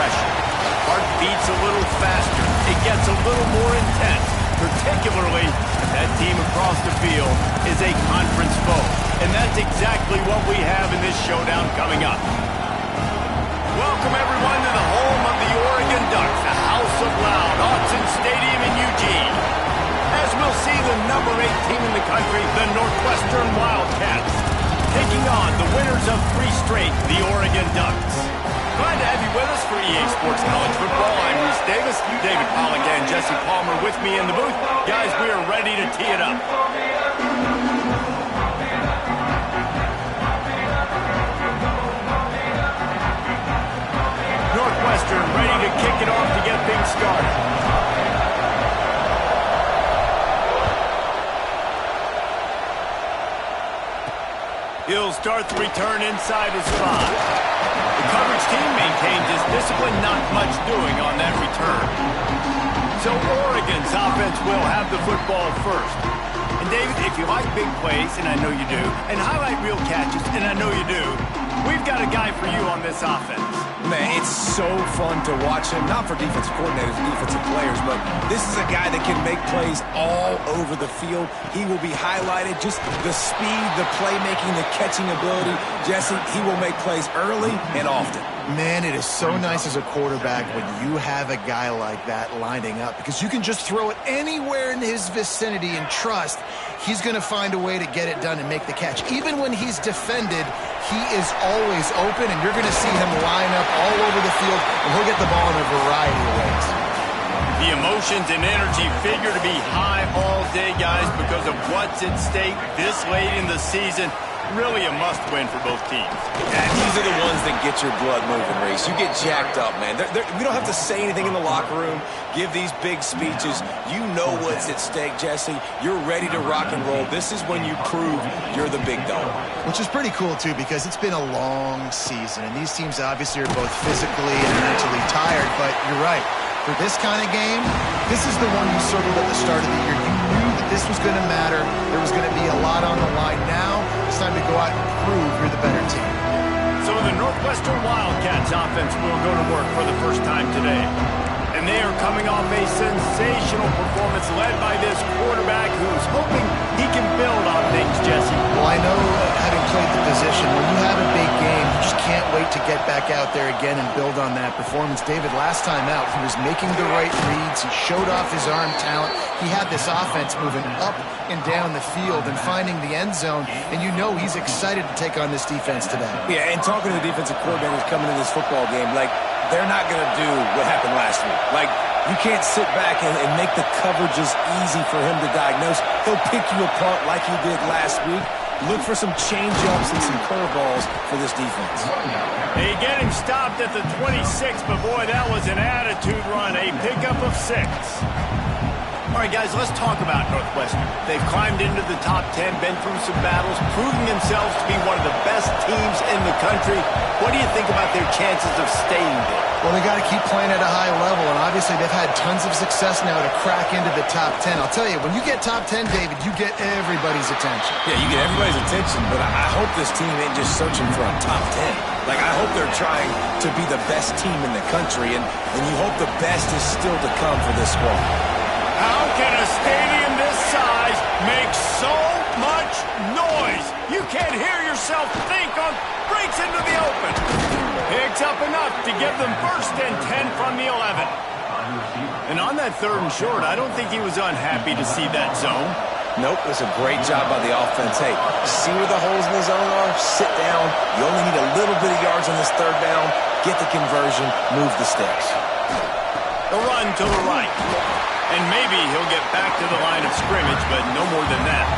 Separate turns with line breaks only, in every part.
pressure. Heart beats a little faster. It gets a little more intense, particularly if that team across the field is a conference foe. And that's exactly what we have in this showdown coming up. Welcome, everyone, to the home of the Oregon Ducks, the House of Loud, Autzen Stadium in Eugene. As we'll see the number 8 team in the country, the Northwestern Wildcats, taking on the winners of 3 straight, the Oregon Ducks. Glad to have you with us for EA Sports College Football. I'm Reese Davis, David Pollock and Jesse Palmer with me in the booth. Guys, we are ready to tee it up. Northwestern ready to kick it off to get things started. He'll start the return inside his 5. The coverage team maintains his discipline, not much doing on that return. So Oregon's offense will have the football first. And David, if you like big plays, and I know you do, and highlight real catches, and I know you do, we've got a guy for you on this offense.
Man, it's so fun to watch him, not for defensive coordinators and defensive players, but this is a guy that can make plays all over the field. He will be highlighted, just the speed, the playmaking, the catching ability. Jesse, he will make plays early and often.
Man, it is so nice as a quarterback when you have a guy like that lining up, because you can just throw it anywhere in his vicinity and trust he's going to find a way to get it done and make the catch. Even when he's defended, he is always open, and you're going to see him line up all over the field, and he'll get the ball in a variety of ways.
The emotions and energy figure to be high all day, guys, because of what's at stake this late in the season. Really a must-win for both teams.
And these are the ones that get your blood moving, Reese. You get jacked up, man. We don't have to say anything in the locker room, give these big speeches. You know what's at stake, Jesse. You're ready to rock and roll. This is when you prove you're the big dog.
Which is pretty cool, too, because it's been a long season, and these teams obviously are both physically and mentally tired, but you're right. For this kind of game, this is the one you circled at the start of the year. You knew that this was going to matter. There was going to be a lot on the line. Now, it's time to go out and prove you're the better team.
So the Northwestern Wildcats offense will go to work for the first time today. And they are coming off a sensational performance led by this quarterback who's hoping he can build on things, Jesse.
Well, I know, having played the position, when you have a big game, you just can't wait to get back out there again and build on that performance. David, last time out, he was making the right reads. He showed off his arm talent. He had this offense moving up and down the field and finding the end zone, and you know he's excited to take on this defense today.
Yeah, and talking to the defensive coordinators coming in this football game, like, they're not going to do what happened last week. Like, you can't sit back and make the coverages easy for him to diagnose. He'll pick you apart like he did last week. Look for some change-ups and some curveballs for this defense.
They get him stopped at the 26, but boy, that was an attitude run, a pickup of 6. All right, guys, let's talk about Northwestern. They've climbed into the top 10, been through some battles, proving themselves to be one of the best teams in the country. What do you think about their chances of staying there?
Well, they got to keep playing at a high level, and obviously they've had tons of success now to crack into the top 10. I'll tell you, when you get top 10, David, you get everybody's attention.
Yeah, you get everybody's attention, but I hope this team ain't just searching for a top 10. Like, I hope they're trying to be the best team in the country, and you hope the best is still to come for this squad.
How can a stadium this size make so much noise? You can't hear yourself think on breaks into the open. Picks up enough to give them first and 10 from the 11. And on that 3rd and short, I don't think he was unhappy to see that zone.
Nope, it was a great job by the offense. Hey, see where the holes in the zone are? Sit down. You only need a little bit of yards on this 3rd down. Get the conversion. Move the sticks.
The run to the right. And maybe he'll get back to the line of scrimmage, but no more than that.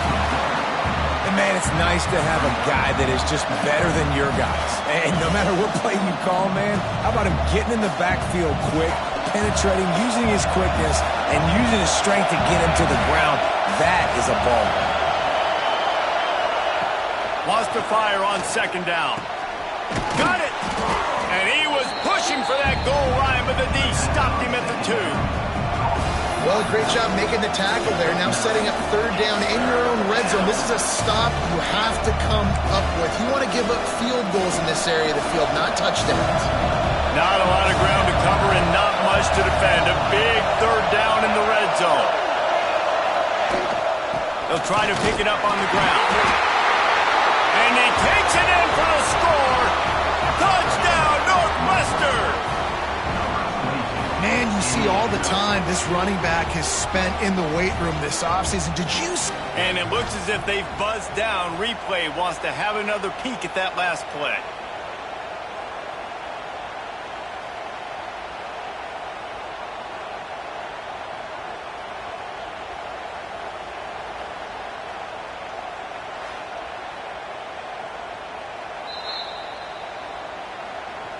And, man, it's nice to have a guy that is just better than your guys. And no matter what play you call, man, how about him getting in the backfield quick, penetrating, using his quickness, and using his strength to get him to the ground. That is a ball.
Lost to fire on 2nd down. Got it! And he was pushing for that goal line, but the D stopped him at the 2.
Well, great job making the tackle there. Now setting up 3rd down in your own red zone. This is a stop you have to come up with. You want to give up field goals in this area of the field, not touchdowns.
Not a lot of ground to third down in the red zone. They'll try to pick it up on the ground. And he takes it in for the score. Touchdown, Northwestern!
Man, you see all the time this running back has spent in the weight room this offseason. Did you see?
And it looks as if they've buzzed down. Replay wants to have another peek at that last play.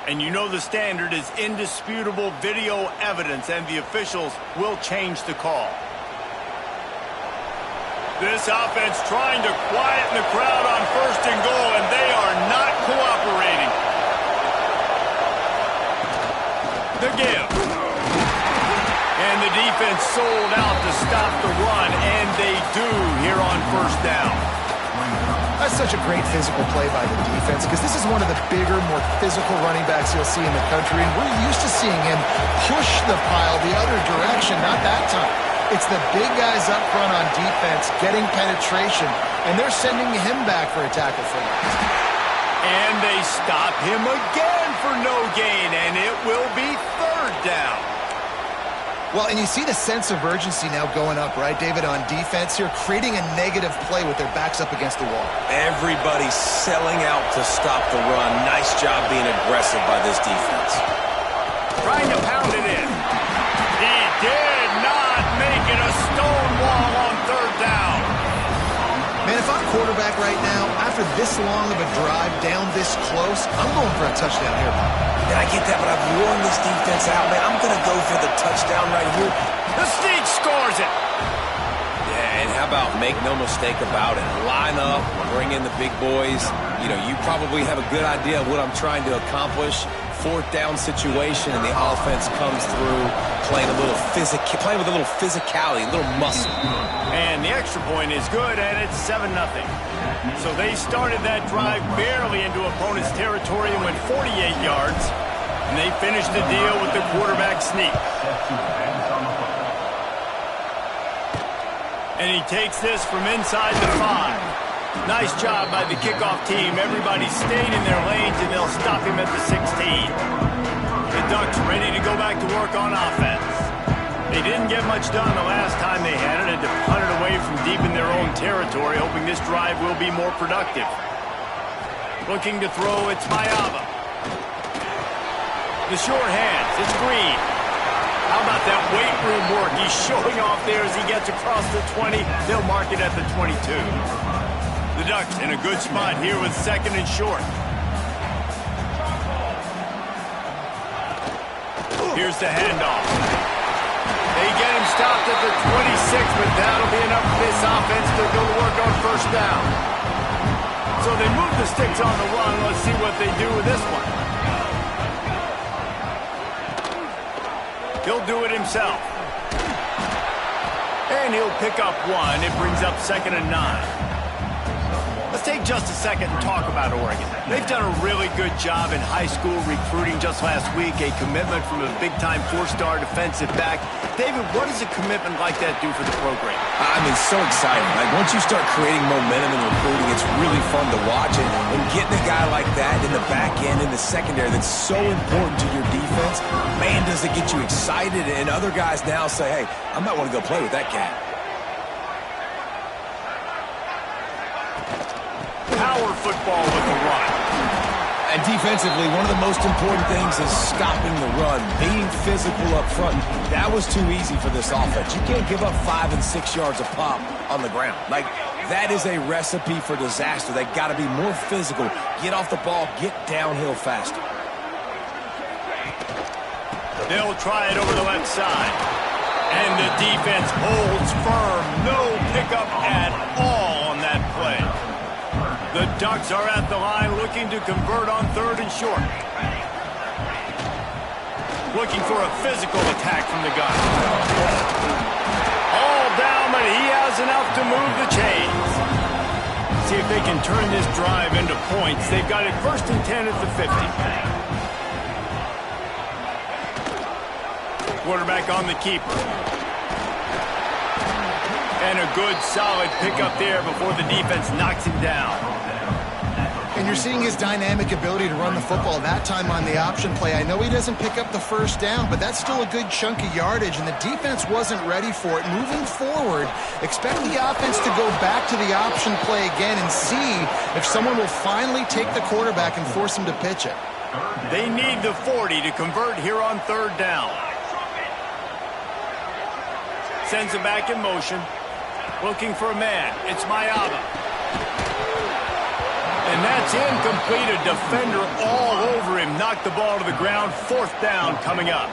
And you know the standard is indisputable video evidence, and the officials will change the call. This offense trying to quieten the crowd on first and goal, and they are not cooperating. The give. And the defense sold out to stop the run, and they do here on first down.
That's such a great physical play by the defense because this is one of the bigger, more physical running backs you'll see in the country, and we're used to seeing him push the pile the other direction, not that time. It's the big guys up front on defense getting penetration, and they're sending him back for a tackle for loss.
And they stop him again for no gain, and it will be third down.
Well, and you see the sense of urgency now going up, right, David, on defense here, creating a negative play with their backs up against the wall.
Everybody's selling out to stop the run. Nice job being aggressive by this defense.
Trying to pound it in. He did not make it a stone wall on third down.
Man, if I'm quarterback right now, after this long of a drive down this close, I'm going for a touchdown here.
And I get that, but I've worn this defense out, man. I'm going to go for the touchdown right here.
The Steed scores it.
Yeah, and how about make no mistake about it. Line up, bring in the big boys. You know, you probably have a good idea of what I'm trying to accomplish. Fourth down situation, and the offense comes through playing with a little physicality, a little muscle.
And the extra point is good, and it's 7-0. So they started that drive barely into opponent's territory and went 48 yards. And they finished the deal with the quarterback sneak. And he takes this from inside the 5. Nice job by the kickoff team. Everybody stayed in their lanes, and they'll stop him at the 16. The Ducks ready to go back to work on offense. They didn't get much done the last time they had it, and to punt it away from deep in their own territory, hoping this drive will be more productive. Looking to throw, it's Mayava. The short hands, it's Green. How about that weight room work? He's showing off there as he gets across the 20. They'll mark it at the 22. The Ducks in a good spot here with second and short. Here's the handoff. They get him stopped at the 26, but that'll be enough for this offense to go to work on first down. So they move the sticks on the run. Let's see what they do with this one. He'll do it himself. And he'll pick up one. It brings up 2nd and 9. Let's take just a second and talk about Oregon. They've done a really good job in high school recruiting. Just last week, a commitment from a big-time 4-star defensive back. David, what does a commitment like that do for the program?
I mean, so exciting. Like, once you start creating momentum in recruiting, it's really fun to watch it. And getting a guy like that in the back end, in the secondary, that's so important to your defense, man, does it get you excited. And other guys now say, hey, I might want to go play with that cat.
Power football with the run.
And defensively, one of the most important things is stopping the run, being physical up front. That was too easy for this offense. You can't give up 5 and 6 yards a pop on the ground. Like, that is a recipe for disaster. They got to be more physical, get off the ball, get downhill faster.
They'll try it over the left side. And the defense holds firm. No pickup at all on that play. The Ducks are at the line looking to convert on 3rd and short. Looking for a physical attack from the gun. All down, but he has enough to move the chains. See if they can turn this drive into points. They've got it 1st and 10 at the 50. Quarterback on the keeper. And a good, solid pickup there before the defense knocks him down.
And you're seeing his dynamic ability to run the football, that time on the option play. I know he doesn't pick up the first down, but that's still a good chunk of yardage, and the defense wasn't ready for it. Moving forward, expect the offense to go back to the option play again and see if someone will finally take the quarterback and force him to pitch it.
They need the 40 to convert here on third down. Sends it back in motion. Looking for a man. It's Mayava. And that's incomplete. A defender all over him. Knocked the ball to the ground. Fourth down coming up.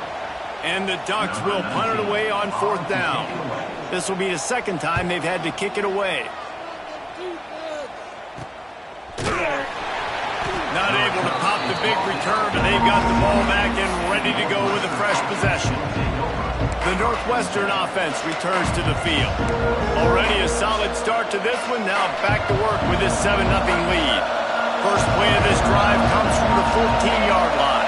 And the Ducks will punt it away on fourth down. This will be the second time they've had to kick it away. Not able to pop the big return, but they've got the ball back and ready to go with a fresh possession. The Northwestern offense returns to the field. Already a solid start to this one. Now back to work with this 7-0 lead. First play of this drive comes from the 14-yard line.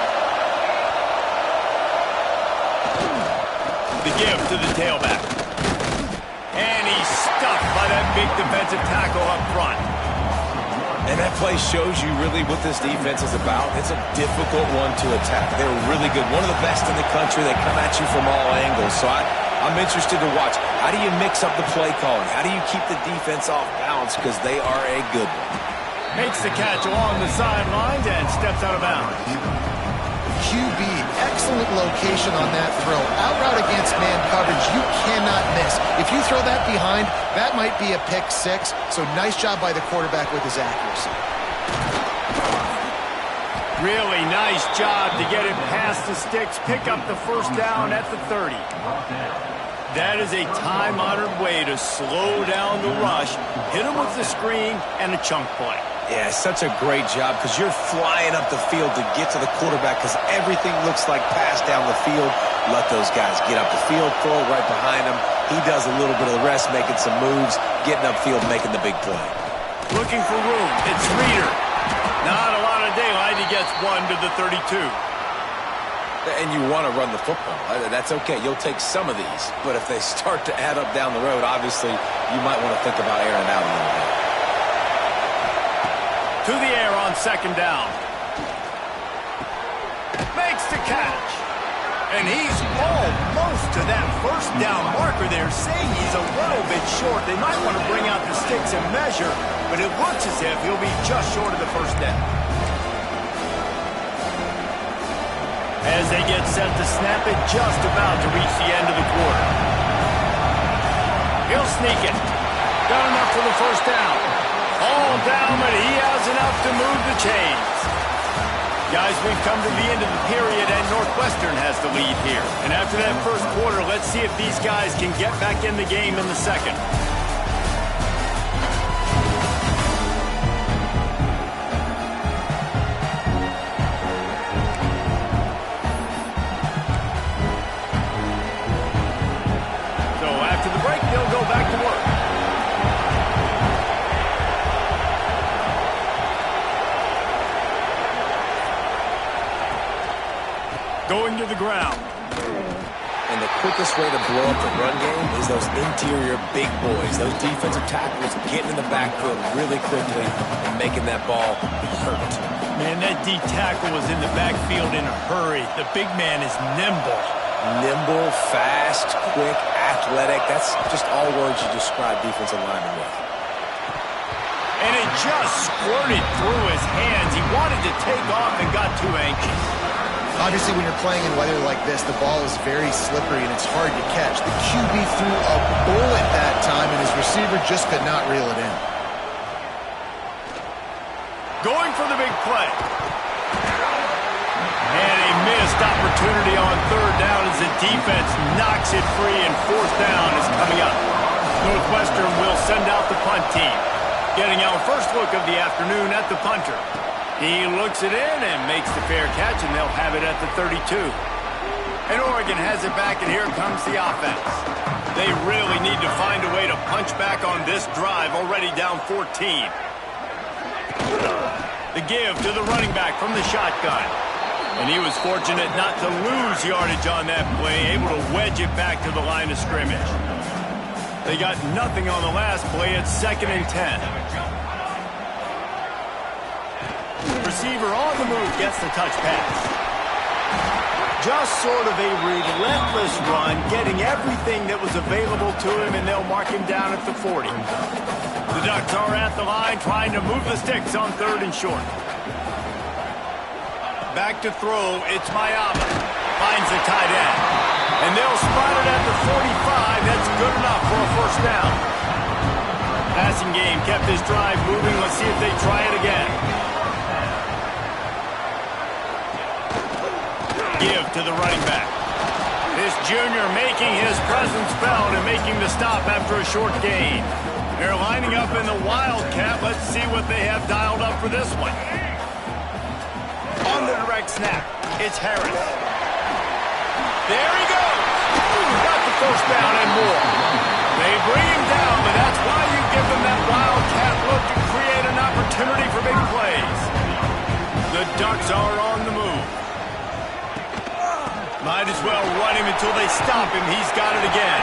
The give to the tailback. And he's stuffed by that big defensive tackle up front.
And that play shows you really what this defense is about. It's a difficult one to attack. They're really good. One of the best in the country. They come at you from all angles. So I'm interested to watch. How do you mix up the play calling? How do you keep the defense off balance? Because they are a good one.
Makes the catch along the sidelines and steps out of bounds.
QB, excellent location on that throw. Out route against man coverage, you cannot miss. If you throw that behind, that might be a pick six. So nice job by the quarterback with his accuracy.
Really nice job to get it past the sticks. Pick up the first down at the 30. That is a time-honored way to slow down the rush, hit him with the screen, and a chunk play.
Yeah, such a great job because you're flying up the field to get to the quarterback because everything looks like pass down the field. Let those guys get up the field, throw it right behind him. He does a little bit of the rest, making some moves, getting upfield, making the big play.
Looking for room. It's Reeder. Not a lot of daylight. He gets one to the 32.
And you want to run the football. That's okay. You'll take some of these. But if they start to add up down the road, obviously, you might want to think about airing out a little bit.
To the air on second down. Makes the catch. And he's almost to that first down marker there, saying he's a little bit short. They might want to bring out the sticks and measure, but it looks as if he'll be just short of the first down. As they get set to snap it, just about to reach the end of the quarter. He'll sneak it. Got enough for the first down. All down, but he has enough to move the chains. Guys, we've come to the end of the period, and Northwestern has the lead here. And after that first quarter, let's see if these guys can get back in the game in the second. So after the break, they'll go back to work. Going to the ground.
And the quickest way to blow up the run game is those interior big boys, those defensive tackles getting in the backfield really quickly and making that ball hurt.
Man, that D tackle was in the backfield in a hurry. The big man is nimble.
Nimble, fast, quick, athletic. That's just all words you describe defensive linemen with.
And it just squirted through his hands. He wanted to take off and got too anxious.
Obviously, when you're playing in weather like this, the ball is very slippery and it's hard to catch. The QB threw a bullet that time, and his receiver just could not reel it in.
Going for the big play. And a missed opportunity on third down as the defense knocks it free, and fourth down is coming up. Northwestern will send out the punt team. Getting our first look of the afternoon at the punter. He looks it in and makes the fair catch, and they'll have it at the 32. And Oregon has it back, and here comes the offense. They really need to find a way to punch back on this drive, already down 14. The give to the running back from the shotgun. And he was fortunate not to lose yardage on that play, able to wedge it back to the line of scrimmage. They got nothing on the last play. It's 2nd and 10. Receiver on the move gets the touch pass. Just sort of a relentless run, getting everything that was available to him, and they'll mark him down at the 40. The Ducks are at the line trying to move the sticks on 3rd and short. Back to throw, it's Mayama. Finds the tight end. And they'll spot it at the 45. That's good enough for a 1st down. Passing game kept his drive moving. Let's see if they try it again. Give to the running back. This junior making his presence felt and making the stop after a short gain. They're lining up in the Wildcat. Let's see what they have dialed up for this one. On the direct snap, it's Harris. There he goes. Got the 1st down and more. They bring him down, but that's why you give them that Wildcat look to create an opportunity for big plays. The Ducks are on the move. Might as well run him until they stop him. He's got it again.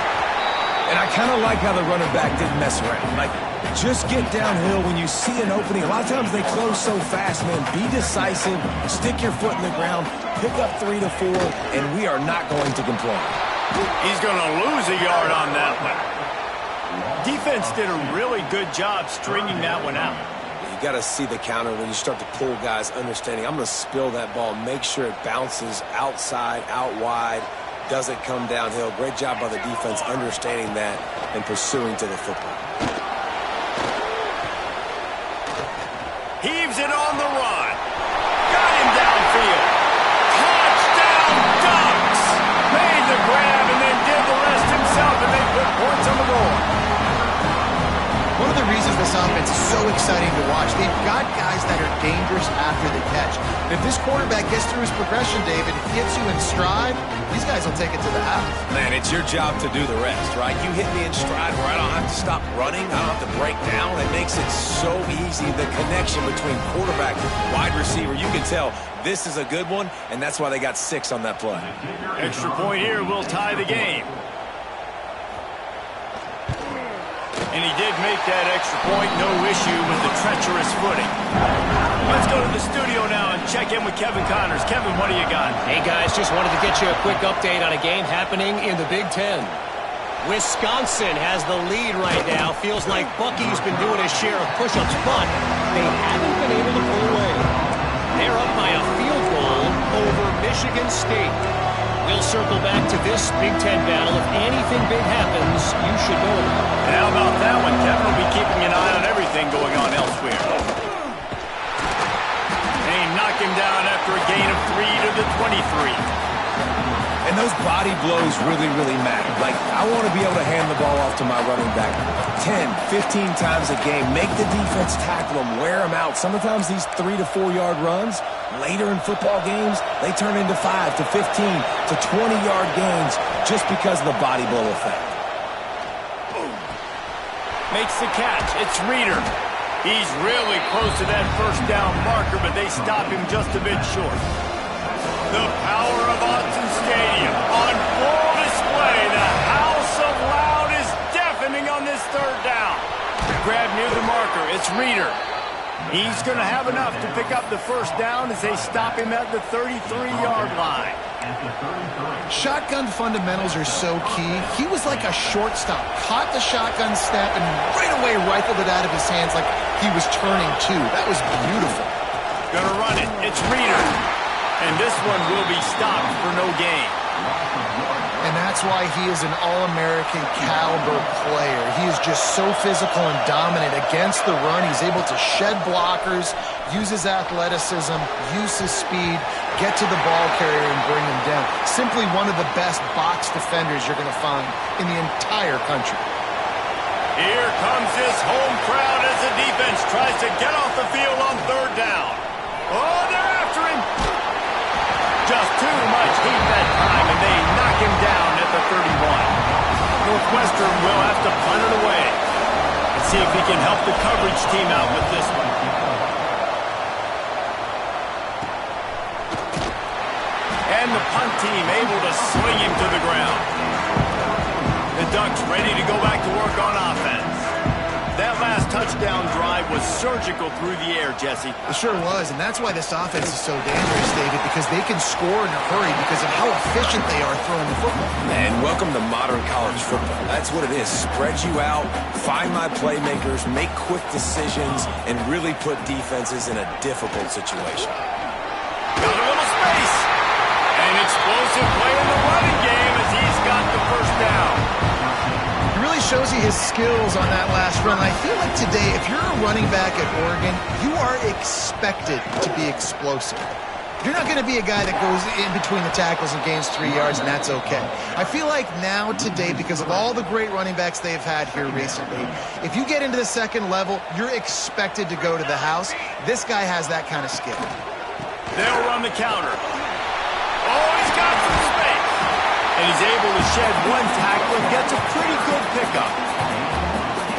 And I kind of like how the running back didn't mess around. Like, just get downhill when you see an opening. A lot of times they close so fast, man. Be decisive, stick your foot in the ground, pick up 3 to 4, and we are not going to complain.
He's going to lose a yard on that one. Defense did a really good job stringing that one out.
You got to see the counter when you start to pull guys, understanding I'm going to spill that ball, make sure it bounces outside, out wide, doesn't come downhill. Great job by the defense understanding that and pursuing to the football.
Heaves it on the run. Got him downfield. Touchdown Ducks! Made the grab and then did the rest himself, and they put points on the board.
One of the reasons this offense is so exciting to watch, they've got guys that are dangerous after the catch. And if this quarterback gets through his progression, David, gets you in stride, these guys will take it to the house.
Man, it's your job to do the rest, right? You hit me in stride where I don't have to stop running, I don't have to break down. It makes it so easy, the connection between quarterback and wide receiver. You can tell this is a good one, and that's why they got 6 on that play.
Extra point here will tie the game. And he did make that extra point, no issue with the treacherous footing. Let's go to the studio now and check in with Kevin Connors. Kevin, what do you got?
Hey, guys, just wanted to get you a quick update on a game happening in the Big Ten. Wisconsin has the lead right now. Feels like Bucky's been doing his share of push-ups, but they haven't been able to pull away. They're up by a field goal over Michigan State. We'll circle back to this Big Ten battle. If anything big happens, you should know about it.
And how about that one? Kevin will be keeping an eye on everything going on elsewhere. And he knocked him down after a gain of 3 to the 23.
And those body blows really, really matter. Like, I want to be able to hand the ball off to my running back 10, 15 times a game. Make the defense tackle them, wear them out. Sometimes these 3 to 4 yard runs, later in football games, they turn into 5 to 15 to 20 yard gains just because of the body blow effect.
Makes the catch. It's Reeder. He's really close to that 1st down marker, but they stop him just a bit short. The power of Autzen Stadium on full display. The house of loud is deafening on this 3rd down. Grab near the marker. It's Reeder. He's going to have enough to pick up the 1st down as they stop him at the 33-yard line.
Shotgun fundamentals are so key. He was like a shortstop. Caught the shotgun snap and right away rifled it out of his hands like he was turning 2. That was beautiful.
Gonna run it. It's Reeder. And this one will be stopped for no gain.
And that's why he is an All-American caliber player. He is just so physical and dominant against the run. He's able to shed blockers, use his athleticism, use his speed, get to the ball carrier and bring him down. Simply one of the best box defenders you're going to find in the entire country.
Here comes this home crowd as the defense tries to get off the field on 3rd down. Oh, they're after him. Just too much heat that time, and they knock him down at the 31. Northwestern will have to punt it away. Let's see if he can help the coverage team out with this one. and the punt team able to sling him to the ground. The Ducks ready to go back to work on offense. That last touchdown drive was surgical through the air, Jesse.
It sure was, and that's why this offense is so dangerous, David, because they can score in a hurry because of how efficient they are throwing the football.
And welcome to modern college football. That's what it is. Spread you out, find my playmakers, make quick decisions, and really put defenses in a difficult situation.
Got a little space. An explosive play in the running game as he's got the first down.
It really shows you his skills on that last run. And I feel like today, if you're a running back at Oregon, you are expected to be explosive. You're not going to be a guy that goes in between the tackles and gains 3 yards, and that's okay. I feel like now, today, because of all the great running backs they've had here recently, if you get into the second level, you're expected to go to the house. This guy has that kind of skill.
They'll run the counter. Oh, he's got some space. And he's able to shed one tackle and gets a pretty good pickup.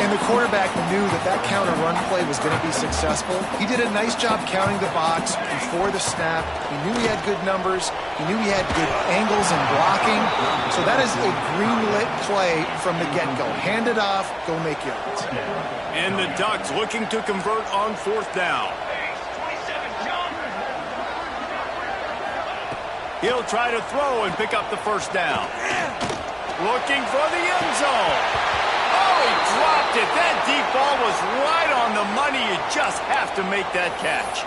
And the quarterback knew that that counter run play was going to be successful. He did a nice job counting the box before the snap. He knew he had good numbers. He knew he had good angles and blocking. So that is a green-lit play from the get-go. Hand it off, go make yards.
And the Ducks looking to convert on fourth down. He'll try to throw and pick up the first down. Looking for the end zone. Oh, he dropped it. That deep ball was right on the money. You just have to make that catch.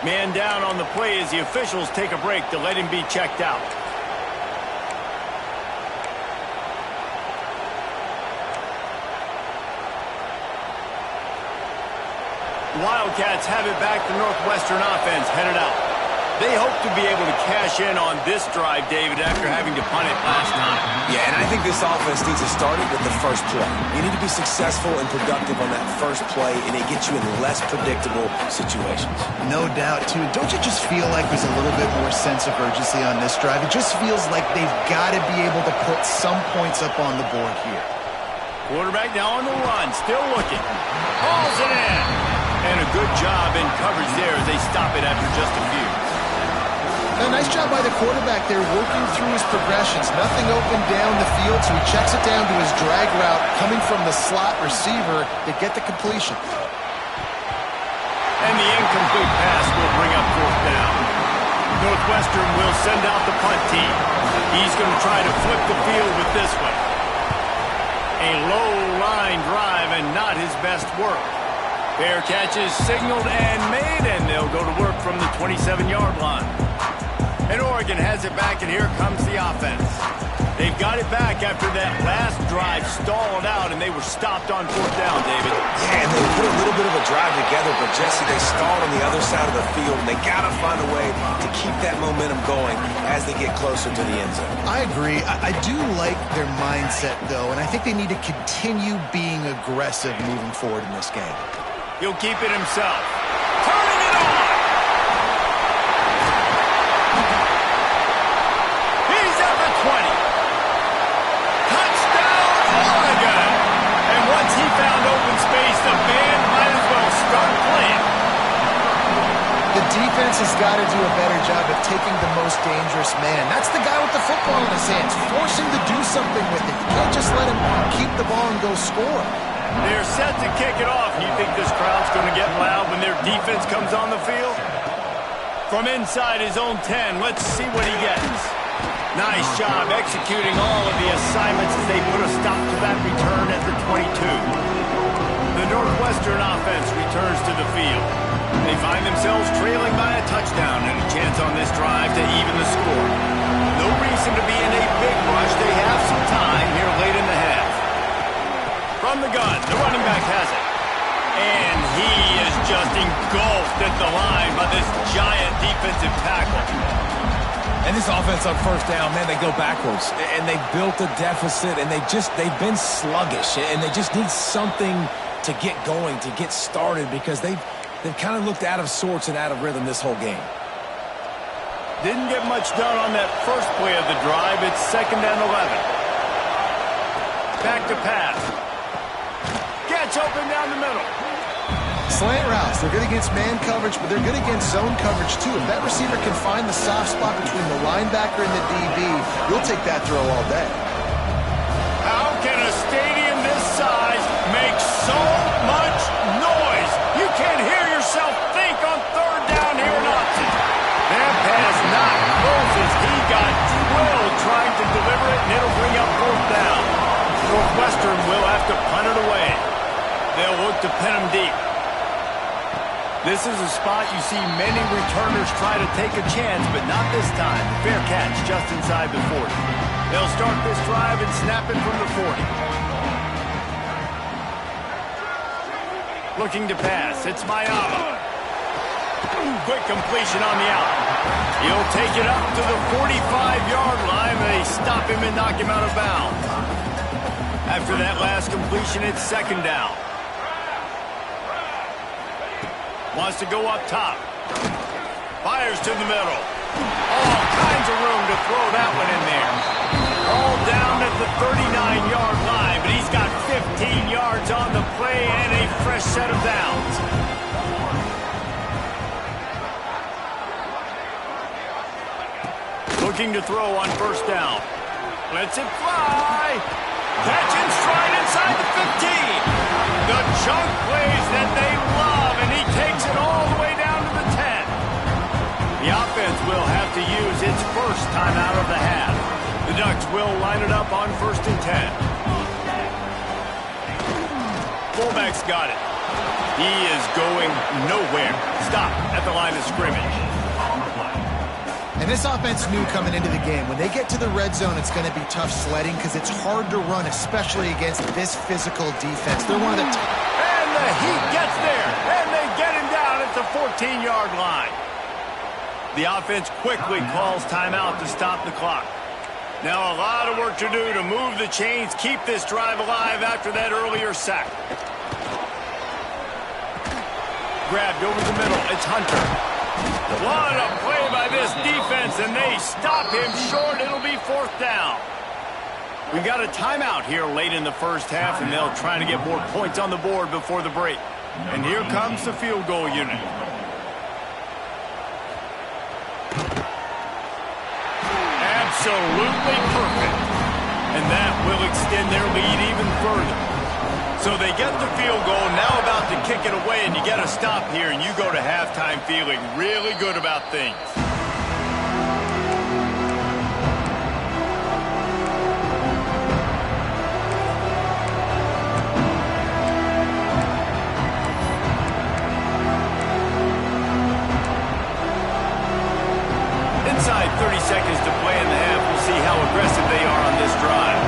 Man down on the play as the officials take a break to let him be checked out. The Wildcats have it back. The Northwestern offense headed out. They hope to be able to cash in on this drive, David, after having to punt it last time.
Yeah, and I think this offense needs to start it with the first play. You need to be successful and productive on that first play, and it gets you in less predictable situations.
No doubt, too. Don't you just feel like there's a little bit more sense of urgency on this drive? It just feels like they've got to be able to put some points up on the board here.
Quarterback now on the run, still looking. Hauls it in. And a good job in coverage there as they stop it after just a few.
A nice job by the quarterback there, working through his progressions. Nothing open down the field, so he checks it down to his drag route, coming from the slot receiver to get the completion.
And the incomplete pass will bring up fourth down. Northwestern will send out the punt team. He's going to try to flip the field with this one. A low line drive and not his best work. Fair catch is signaled and made, and they'll go to work from the 27-yard line. And Oregon has it back, and here comes the offense. They've got it back after that last drive stalled out, and they were stopped on fourth down, David.
Yeah, and they put a little bit of a drive together, but, Jesse, they stalled on the other side of the field, and they got to find a way to keep that momentum going as they get closer to the end zone.
I agree. I do like their mindset, though, and I think they need to continue being aggressive moving forward in this game.
He'll keep it himself. Turning it on! He's at the 20. Touchdown, Oregon! And once he found open space, the band might as well start playing.
The defense has got to do a better job of taking the most dangerous man. That's the guy with the football in his hands. Force him to do something with it. You can't just let him keep the ball and go score.
They're set to kick it off. You think this crowd's going to get loud when their defense comes on the field? From inside his own 10, let's see what he gets. Nice job executing all of the assignments as they put a stop to that return at the 22. The Northwestern offense returns to the field. They find themselves trailing by a touchdown and a chance on this drive to even the score. No reason to be in a big rush. They have some time here late in the half. From the gun, the running back has it. And he is just engulfed at the line by this giant defensive tackle.
And this offense on first down, man, they go backwards. And they built a deficit, and they've been sluggish. And they just need something to get going, to get started, because they've kind of looked out of sorts and out of rhythm this whole game.
Didn't get much done on that first play of the drive. It's 2nd and 11. Back to pass. Gets open down the middle.
Slant routes, they're good against man coverage, but they're good against zone coverage too. If that receiver can find the soft spot between the linebacker and the DB, you'll take that throw all day.
How can a stadium this size make so much noise? You can't hear yourself think on third down here in Austin. That pass not close as he got drilled trying to deliver it, and it'll bring up fourth down. Northwestern will have to punt it away. They'll look to pin him deep. This is a spot you see many returners try to take a chance, but not this time. Fair catch just inside the 40. They'll start this drive and snap it from the 40. Looking to pass. It's Mayama. Quick completion on the out. He'll take it up to the 45-yard line. They stop him and knock him out of bounds. After that last completion, it's second down. Wants to go up top. Fires to the middle. All kinds of room to throw that one in there. All down at the 39-yard line, but he's got 15 yards on the play and a fresh set of downs. Looking to throw on first down. Lets it fly. Catch in stride inside the 15. The chunk plays that they love, and he takes it all the way down to the 10. The offense will have to use its first timeout of the half. The Ducks will line it up on 1st and 10. Fullback's got it. He is going nowhere. Stop at the line of scrimmage.
And this offense knew coming into the game, when they get to the red zone, it's going to be tough sledding because it's hard to run, especially against this physical defense. They're one of the...
And the Heat gets there, and they get him down at the 14-yard line. The offense quickly calls timeout to stop the clock. Now a lot of work to do to move the chains, keep this drive alive after that earlier sack. Grabbed over the middle. It's Hunter. What a play by this defense, and they stop him short. It'll be fourth down. We've got a timeout here late in the first half, and they'll try to get more points on the board before the break. And here comes the field goal unit. Absolutely perfect. And that will extend their lead even further. So they get the field goal, now about to kick it away, and you get a stop here, and you go to halftime feeling really good about things. Inside 30 seconds to play in the half. We'll see how aggressive they are on this drive.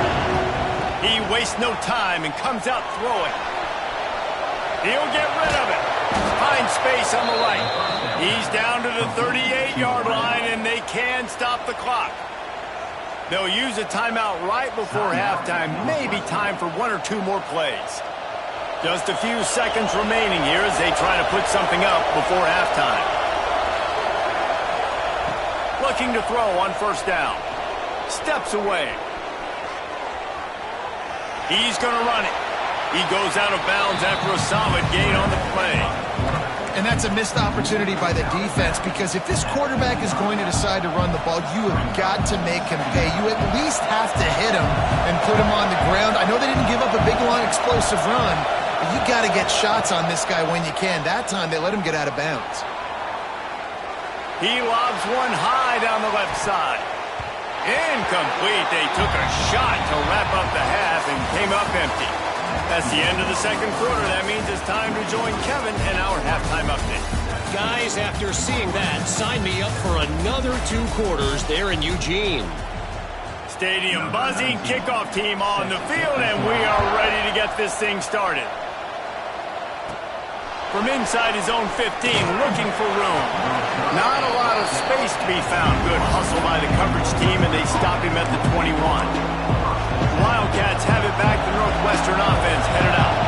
He wastes no time and comes out throwing. He'll get rid of it. Finds space on the right. He's down to the 38-yard line, and they can stop the clock. They'll use a timeout right before halftime. Maybe time for one or two more plays. Just a few seconds remaining here as they try to put something up before halftime. Looking to throw on first down. Steps away. He's going to run it. He goes out of bounds after a solid gain on the play.
And that's a missed opportunity by the defense, because if this quarterback is going to decide to run the ball, you have got to make him pay. You at least have to hit him and put him on the ground. I know they didn't give up a big, long, explosive run, but you got to get shots on this guy when you can. That time, they let him get out of bounds.
He lobs one high down the left side. Incomplete. They took a shot to wrap up the half and came up empty. That's the end of the second quarter. That means it's time to join Kevin and our halftime update.
Guys, after seeing that, sign me up for another 2 quarters there in Eugene.
Stadium buzzing, kickoff team on the field, and we are ready to get this thing started. From inside his own 15, looking for room. Not a lot of space to be found. Good hustle by the coverage team, and they stop him at the 21. Wildcats have it back. The Northwestern offense headed out.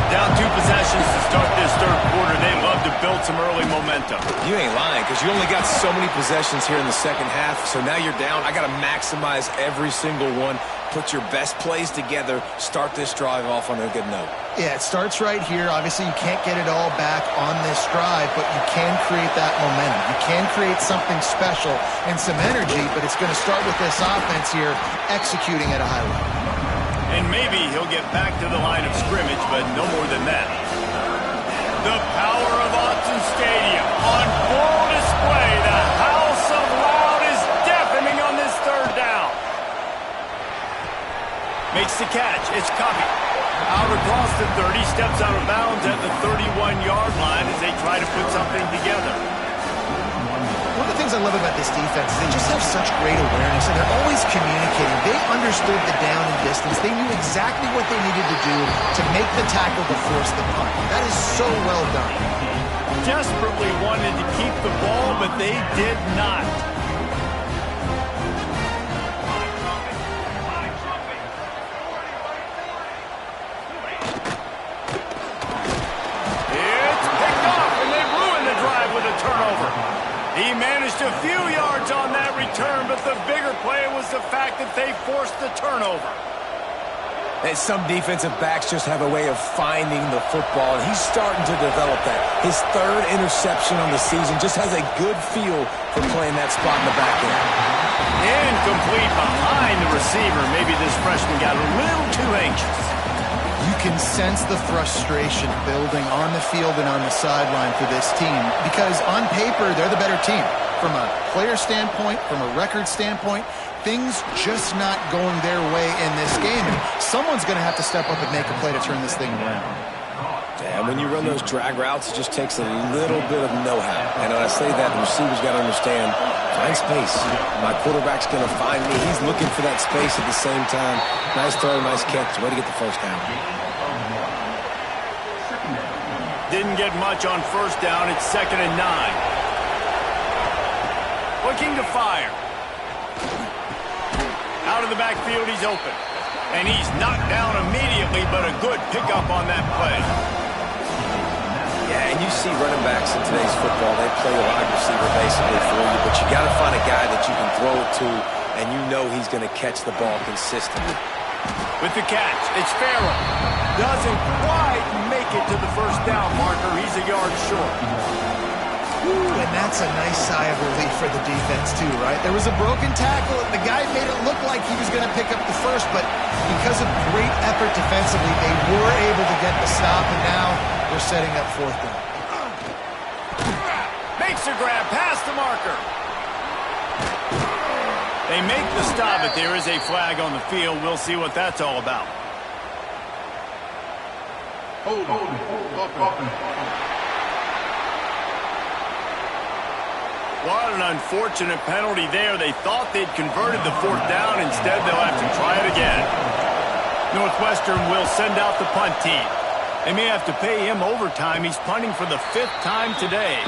Down 2 possessions to start this third quarter. They love to built some early momentum.
You ain't lying, because you only got so many possessions here in the second half, so now you're down. I got to maximize every single one, put your best plays together, start this drive off on a good note.
Yeah, it starts right here. Obviously, you can't get it all back on this drive, but you can create that momentum. You can create something special and some energy, but it's going to start with this offense here executing at a high level.
And maybe he'll get back to the line of scrimmage, but no more than that. The power of Autzen Stadium on full display. The house of loud is deafening on this third down. Makes the catch. It's Covey. Out across the 30, steps out of bounds at the 31-yard line as they try to put something together.
One of the things I love about this defense is they just have such great awareness, and they're always communicating. They understood the down and distance. They knew exactly what they needed to do to make the tackle to force the punt. That is so well done.
Desperately wanted to keep the ball, but they did not. It's picked off, and they ruined the drive with a turnover. He managed a few yards on that return, but the bigger play was the fact that they forced the turnover.
And some defensive backs just have a way of finding the football, and he's starting to develop that. His third interception on the season just has a good feel for playing that spot in the back end.
Incomplete behind the receiver. Maybe this freshman got a little too anxious.
You can sense the frustration building on the field and on the sideline for this team because on paper, they're the better team. From a player standpoint, from a record standpoint, things just not going their way in this game. And someone's going to have to step up and make a play to turn this thing around.
And when you run those drag routes, it just takes a little bit of know-how. And when I say that, the receiver's got to understand, find space. My quarterback's going to find me. He's looking for that space at the same time. Nice throw, nice catch. Way to get the first down.
Didn't get much on first down. It's 2nd and 9. Looking to fire. Out of the backfield, he's open. And he's knocked down immediately, but a good pickup on that play.
Yeah, and you see running backs in today's football, they play a wide receiver basically for you, but you got to find a guy that you can throw it to, and you know he's going to catch the ball consistently.
With the catch, it's Farrell. Doesn't quite make it to the first down marker. He's a yard short.
Ooh, and that's a nice sigh of relief for the defense too, right? There was a broken tackle, and the guy made it look like he was going to pick up the first, but because of great effort defensively, they were able to get the stop, and now they're setting up 4th down.
Makes a grab past the marker. They make the stop, but there is a flag on the field. We'll see what that's all about.
Hold on.
What an unfortunate penalty there. They thought they'd converted the 4th down. Instead, they'll have to try it again. Northwestern will send out the punt team. They may have to pay him overtime. He's punting for the 5th time today.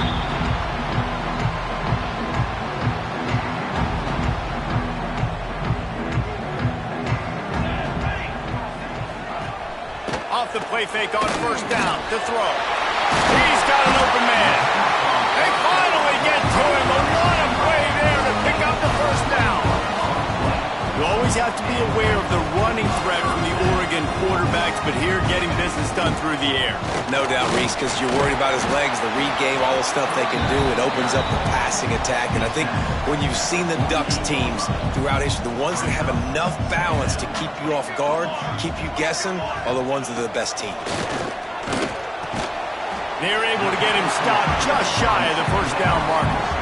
Off the play fake on first down to throw. He's got an open man. They finally get to him. What a play there to pick up the first down. You always have to be aware of the running threat from the Oregon quarterbacks, but here getting business done through the air.
No doubt, Reese, because you're worried about his legs, the read game, all the stuff they can do. It opens up the passing attack. And I think when you've seen the Ducks teams throughout history, the ones that have enough balance to keep you off guard, keep you guessing, are the ones that are the best team.
They're able to get him stopped just shy of the first down marker.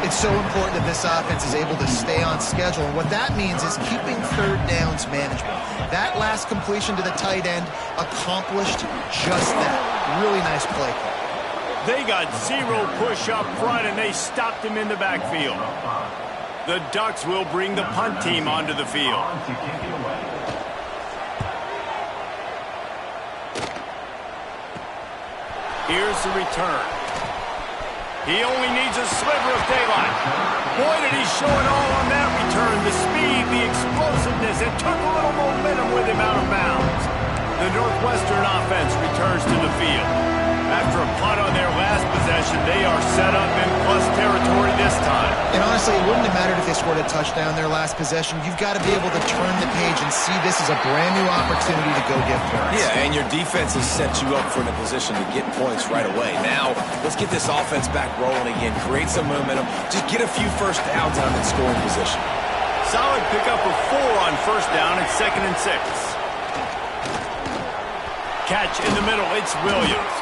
It's so important that this offense is able to stay on schedule. And what that means is keeping 3rd downs manageable. That last completion to the tight end accomplished just that. Really nice play call.
They got 0 push up front, and they stopped him in the backfield. The Ducks will bring the punt team onto the field. Here's the return. He only needs a sliver of daylight. Boy, did he show it all on that return. The speed, the explosiveness. It took a little momentum with him out of bounds. The Northwestern offense returns to the field. After a punt on their last possession, they are set up in plus territory this time.
And honestly, it wouldn't have mattered if they scored a touchdown their last possession. You've got to be able to turn the page and see this as a brand new opportunity to go get points.
Yeah, and your defense has set you up for a position to get points right away. Now, let's get this offense back rolling again, create some momentum, just get a few first downs out of that scoring position.
Solid pickup of 4 on first down and 2nd and 6. Catch in the middle, it's Williams.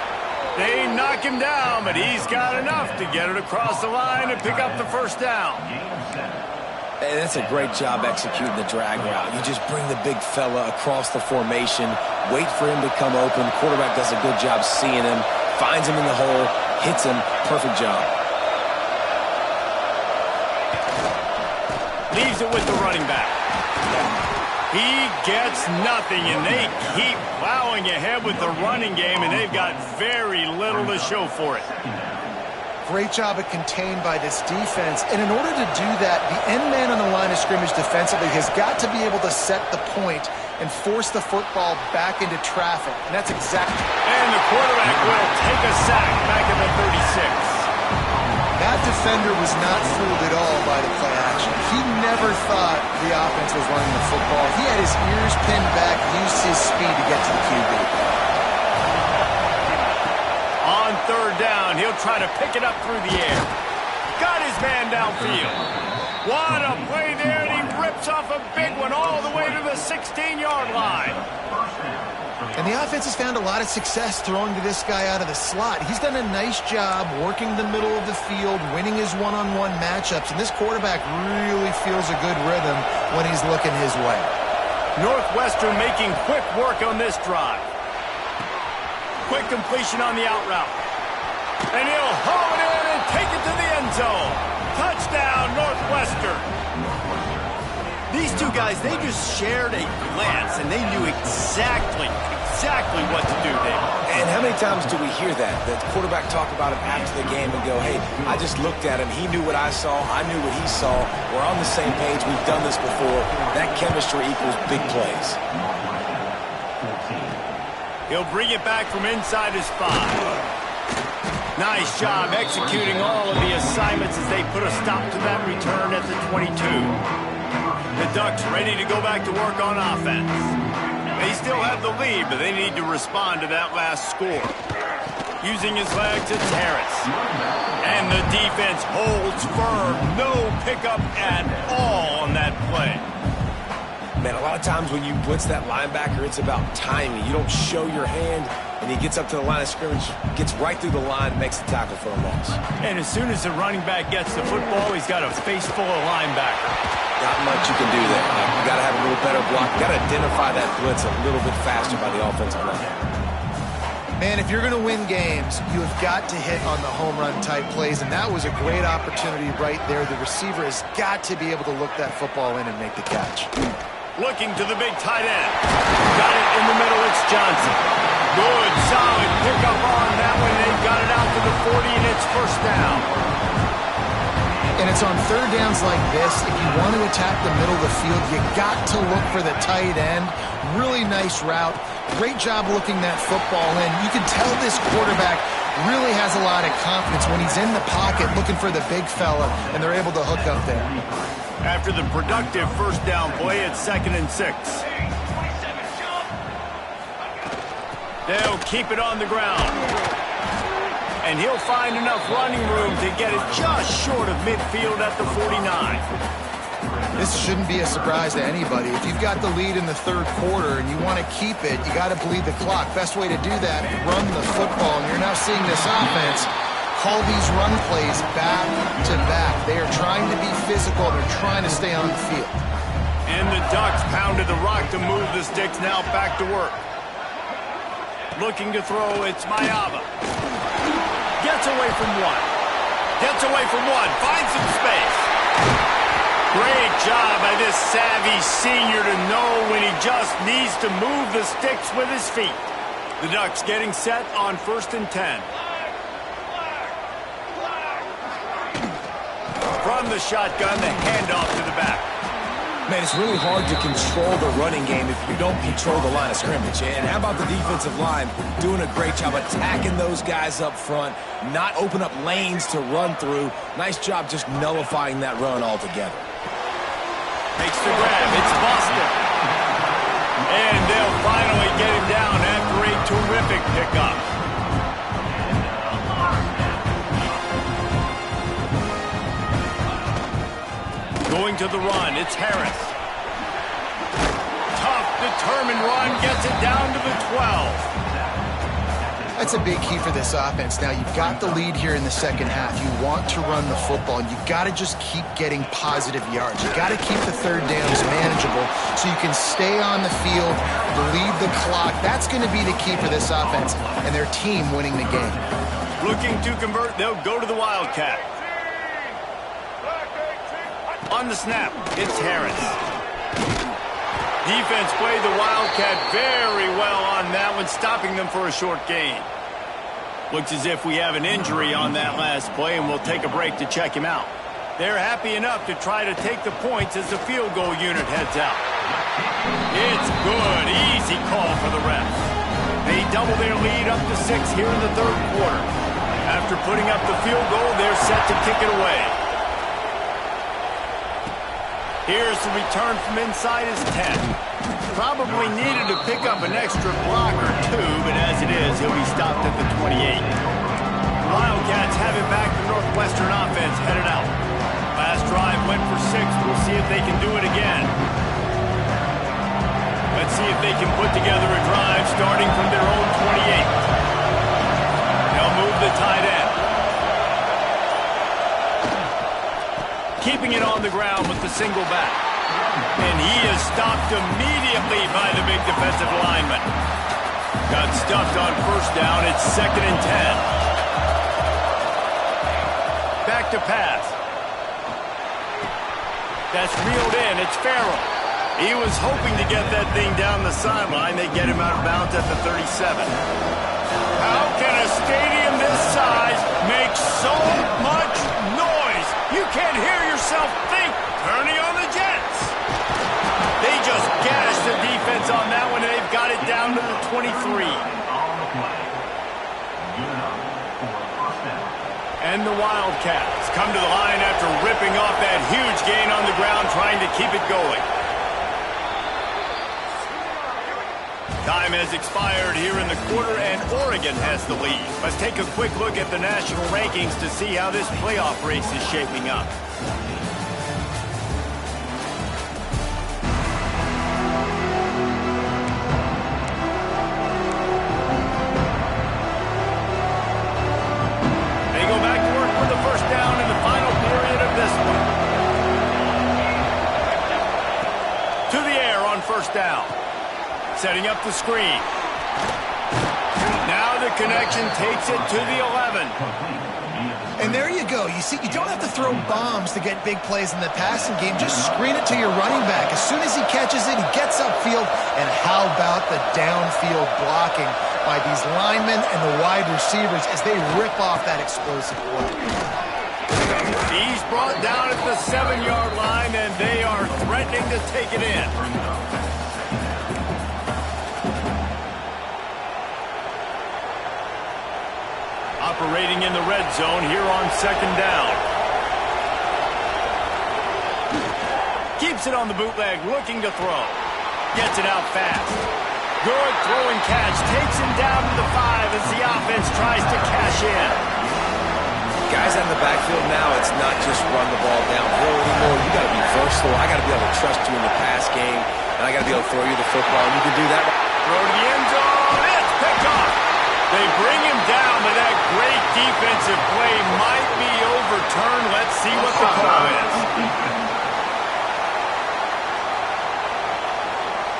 They knock him down, but he's got enough to get it across the line and pick up the first down.
Hey, that's a great job executing the drag route. You just bring the big fella across the formation, wait for him to come open. Quarterback does a good job seeing him, finds him in the hole, hits him. Perfect job.
Leaves it with the running back. He gets nothing, and they keep plowing ahead with the running game, and they've got very little to show for it.
Great job at contained by this defense. And in order to do that, the end man on the line of scrimmage defensively has got to be able to set the point and force the football back into traffic. And that's exactly...
And the quarterback will take a sack back in the 36.
That defender was not fooled at all by the play action. He never thought the offense was running the football. He had his ears pinned back, used his speed to get to the QB.
On 3rd down, he'll try to pick it up through the air. Got his man downfield. What a play there, and he rips off a big one all the way to the 16-yard line.
And the offense has found a lot of success throwing to this guy out of the slot. He's done a nice job working the middle of the field, winning his one-on-one matchups, and this quarterback really feels a good rhythm when he's looking his way.
Northwestern making quick work on this drive. Quick completion on the out route. And he'll haul it in and take it to the end zone. Touchdown, Northwestern. These two guys, they just shared a glance, and they knew exactly what to do there.
And how many times do we hear that? The quarterback talk about it after the game and go, hey, I just looked at him. He knew what I saw. I knew what he saw. We're on the same page. We've done this before. That chemistry equals big plays.
He'll bring it back from inside his 5. Nice job executing all of the assignments as they put a stop to that return at the 22. The Ducks ready to go back to work on offense. They still have the lead, but they need to respond to that last score. Using his legs, it's Harris. And the defense holds firm. No pickup at all on that play.
Man, a lot of times when you blitz that linebacker, it's about timing. You don't show your hand, and he gets up to the line of scrimmage, gets right through the line, makes the tackle for a loss.
And as soon as the running back gets the football, he's got a face full of linebacker.
Not much you can do there. You got to have a little better block. You got to identify that blitz a little bit faster by the offensive line.
Man, if you're going to win games, you have got to hit on the home run type plays, and that was a great opportunity right there. The receiver has got to be able to look that football in and make the catch.
Looking to the big tight end. Got it in the middle, it's Johnson. Good, solid pickup on that one. They've got it out to the 40, and it's first down.
And it's on 3rd downs like this. If you want to attack the middle of the field, you got to look for the tight end. Really nice route. Great job looking that football in. You can tell this quarterback really has a lot of confidence when he's in the pocket looking for the big fella, and they're able to hook up there.
After the productive first down play, it's 2nd and 6. They'll keep it on the ground. And he'll find enough running room to get it just short of midfield at the 49.
This shouldn't be a surprise to anybody. If you've got the lead in the 3rd quarter and you want to keep it, you got to bleed the clock. Best way to do that, run the football. And you're now seeing this offense call these run plays back to back. They are trying to be physical. They're trying to stay on the field.
And the Ducks pounded the rock to move the sticks, now back to work. Looking to throw, it's Mayava. Gets away from one. Gets away from one. Finds some space. Great job by this savvy senior to know when he just needs to move the sticks with his feet. The Ducks getting set on 1st and 10. From the shotgun, the handoff to the back.
Man, it's really hard to control the running game if you don't control the line of scrimmage. And how about the defensive line doing a great job attacking those guys up front, not open up lanes to run through. Nice job just nullifying that run altogether.
Makes the grab. It's Boston. And they'll finally get him down after a terrific pickup. Going to the run, it's Harris. Tough, determined run, gets it down to the 12.
That's a big key for this offense. Now, you've got the lead here in the second half. You want to run the football, and you've got to just keep getting positive yards. You've got to keep the third downs manageable so you can stay on the field, bleed the clock. That's going to be the key for this offense and their team winning the game.
Looking to convert, they'll go to the Wildcat. On the snap, it's Harris. Defense played the Wildcat very well on that one, stopping them for a short gain. Looks as if we have an injury on that last play, and we'll take a break to check him out. They're happy enough to try to take the points as the field goal unit heads out. It's good. Easy call for the refs. They double their lead up to 6 here in the third quarter. After putting up the field goal, they're set to kick it away. Here's the return from inside his 10. Probably needed to pick up an extra block or two, but as it is, he'll be stopped at the 28. The Wildcats have it back. The Northwestern offense headed out. Last drive went for 6. We'll see if they can do it again. Let's see if they can put together a drive starting from their own 28. They'll move the tight end. Keeping it on the ground with the single back. And he is stopped immediately by the big defensive lineman. Got stuffed on first down. It's 2nd and 10. Back to pass. That's reeled in. It's Farrell. He was hoping to get that thing down the sideline. They get him out of bounds at the 37. How can a stadium this size make so much noise? You can't hear yourself think. Turning on the Jets. They just gashed the defense on that one, and they've got it down to the 23. And the Wildcats come to the line after ripping off that huge gain on the ground, trying to keep it going. Time has expired here in the quarter, and Oregon has the lead. Let's take a quick look at the national rankings to see how this playoff race is shaping up. They go back to work with the first down in the final period of this one. To the air on first down. Setting up the screen. Now the connection takes it to the 11.
And there you go. You see, you don't have to throw bombs to get big plays in the passing game. Just screen it to your running back. As soon as he catches it, he gets upfield. And how about the downfield blocking by these linemen and the wide receivers as they rip off that explosive play.
He's brought down at the 7-yard line, and they are threatening to take it in. Operating in the red zone here on second down. Keeps it on the bootleg, looking to throw. Gets it out fast. Good throwing catch. Takes him down to the 5 as the offense tries to cash in.
Guys out in the backfield now, it's not just run the ball downhill anymore. You got to be versatile. I got to be able to trust you in the pass game, and I got to be able to throw you the football, and you can do that.
Throw to the end zone. It's picked off. They bring him down, but that great defensive play might be overturned. Let's see what the call is.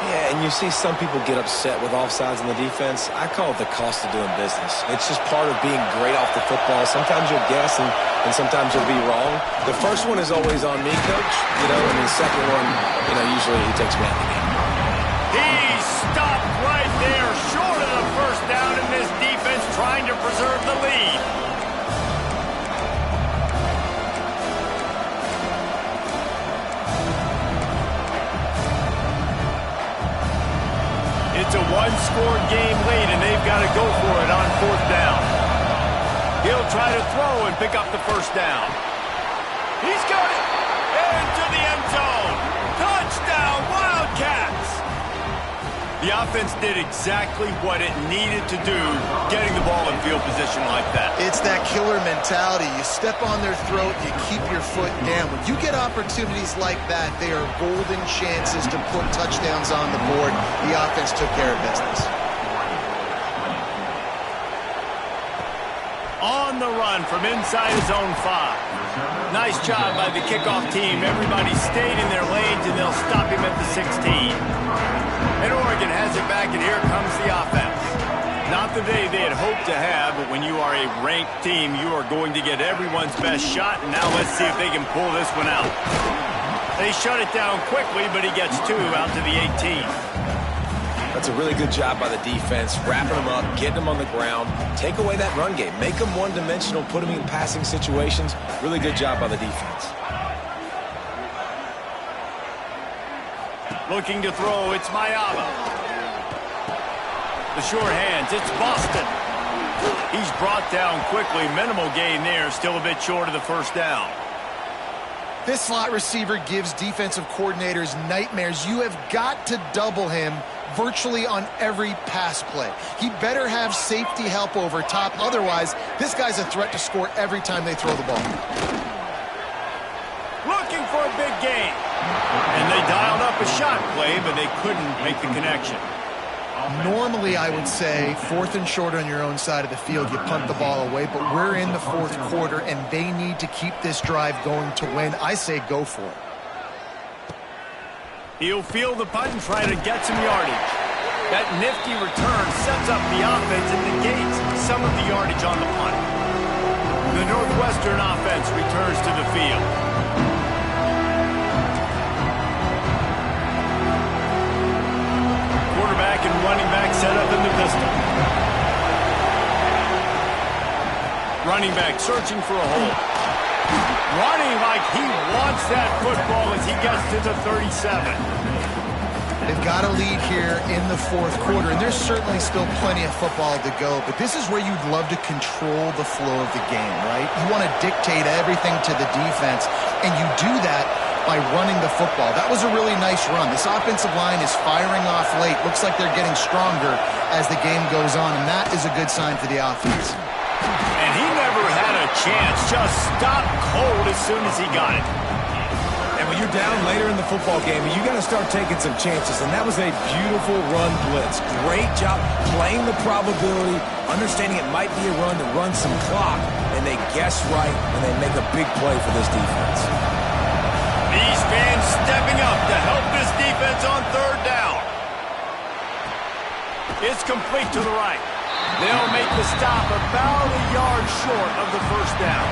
Yeah, and you see some people get upset with offsides in the defense. I call it the cost of doing business. It's just part of being great off the football. Sometimes you'll guess, and sometimes you'll be wrong. The first one is always on me, Coach. And the second one, usually he takes me out of the game.
He stopped right there, short of the first down, in this defense trying to preserve the lead. It's a one-score game lead, and they've got to go for it on 4th down. He'll try to throw and pick up the first down. He's got it! Into the end zone! Touchdown, Wildcats! The offense did exactly what it needed to do, getting the ball in field position like that.
It's that killer mentality. You step on their throat, you keep your foot down. When you get opportunities like that, they are golden chances to put touchdowns on the board. The offense took care of business.
On the run from inside his own 5. Nice job by the kickoff team. Everybody stayed in their lanes, and they'll stop him at the 16. And Oregon has it back, and here comes the offense. Not the day they had hoped to have, but when you are a ranked team, you are going to get everyone's best shot, and now let's see if they can pull this one out. They shut it down quickly, but he gets 2 out to the 18.
That's a really good job by the defense, wrapping them up, getting them on the ground. Take away that run game. Make them one-dimensional, put them in passing situations. Really good job by the defense.
Looking to throw, it's Mayaba. The short hands, it's Boston. He's brought down quickly. Minimal gain there, still a bit short of the first down.
This slot receiver gives defensive coordinators nightmares. You have got to double him virtually on every pass play. He better have safety help over top. Otherwise, this guy's a threat to score every time they throw the ball.
Looking for a big gain. And they dialed up a shot play, but they couldn't make the connection.
Normally, I would say 4th and short on your own side of the field, you punt the ball away, but we're in the 4th quarter, and they need to keep this drive going to win. I say go for it.
He'll field the punt and try to get some yardage. That nifty return sets up the offense and negates some of the yardage on the punt. The Northwestern offense returns to the field. Quarterback and running back set up in the pistol. Running back searching for a hole. Running like he wants that football as he gets to the 37.
They've got a lead here in the 4th quarter, and there's certainly still plenty of football to go, but this is where you'd love to control the flow of the game, right? You want to dictate everything to the defense, and you do that by running the football. That was a really nice run. This offensive line is firing off late. Looks like they're getting stronger as the game goes on, and that is a good sign for the offense.
And he never had a chance. Just stopped cold as soon as he got it.
And when you're down later in the football game, you got to start taking some chances, and that was a beautiful run blitz. Great job playing the probability, understanding it might be a run to run some clock, and they guess right, and they make a big play for this defense.
These fans stepping up to help this defense on 3rd down. It's complete to the right. They'll make the stop about a yard short of the first down.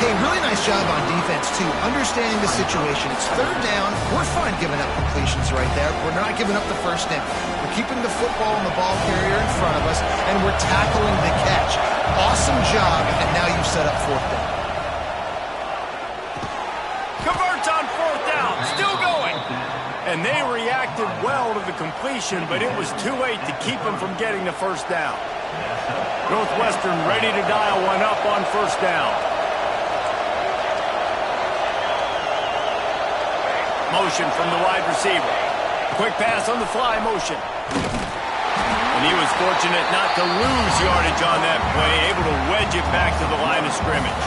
Hey, really nice job on defense, too. Understanding the situation. It's 3rd down. We're fine giving up completions right there. We're not giving up the first down. We're keeping the football and the ball carrier in front of us, and we're tackling the catch. Awesome job, and now you've set up 4th down.
Converts on 4th down. Still going. And they reacted well to the completion, but it was too late to keep them from getting the first down. Northwestern ready to dial one up on 1st down. Motion from the wide receiver. Quick pass on the fly motion. And he was fortunate not to lose yardage on that play, able to wedge it back to the line of scrimmage.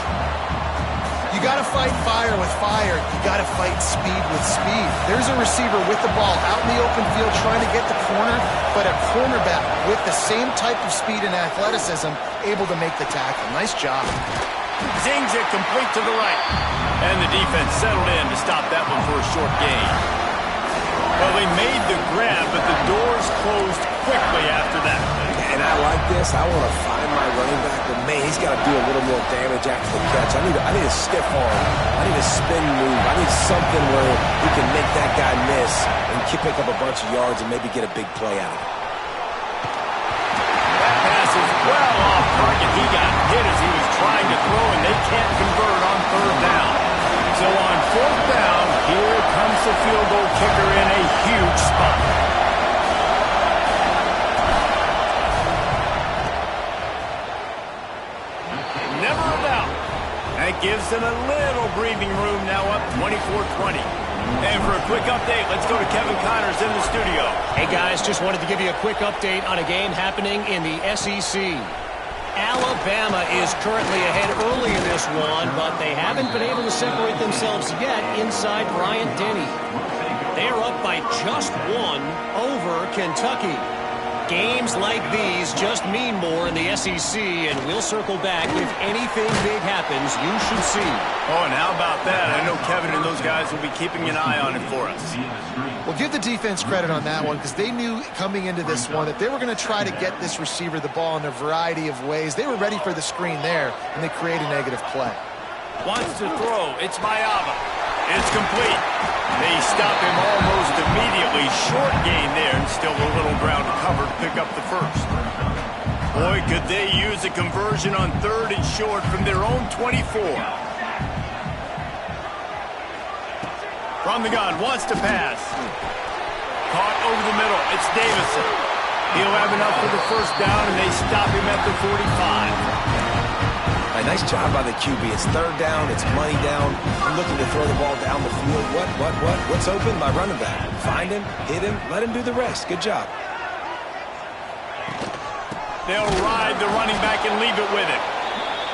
You got to fight fire with fire. You got to fight speed with speed. There's a receiver with the ball out in the open field trying to get the corner, but a cornerback with the same type of speed and athleticism able to make the tackle. Nice job.
Zings it complete to the right. And the defense settled in to stop that one for a short gain. Well, they made the grab, but the doors closed quickly after that.
And I like this. I want to find my running back, but man, he's got to do a little more damage after the catch. I need a stiff arm. I need a spin move. I need something where he can make that guy miss and pick up a bunch of yards and maybe get a big play out of it.
That pass is well off target. He got hit as he was trying to throw, and they can't convert on 3rd down. So on 4th down, here comes the field goal kicker in a huge spot. them a little breathing room, now up 24-20. And for a quick update, let's go to Kevin Connors in the studio.
Hey, guys, just wanted to give you a quick update on a game happening in the SEC. Alabama is currently ahead early in this one, but they haven't been able to separate themselves yet inside Bryant-Denny. They're up by just one over Kentucky. Games like these just mean more in the SEC, and we'll circle back if anything big happens you should see.
Oh, and how about that? I know Kevin and those guys will be keeping an eye on it for us.
Well, give the defense credit on that one because they knew coming into this one that they were going to try to get this receiver the ball in a variety of ways. They were ready for the screen there, and they create a negative play.
Wants to throw. It's Mayaba. It's complete. They stop him almost immediately. Short gain there, and still a little ground to cover to pick up the first. Boy, could they use a conversion on 3rd and short from their own 24. From the gun, wants to pass. Caught over the middle. It's Davison. He'll have enough for the first down, and they stop him at the 45.
Nice job by the QB. It's 3rd down. It's money down. I'm looking to throw the ball down the field. What's open? My running back. Find him, hit him, let him do the rest. Good job.
They'll ride the running back and leave it with him.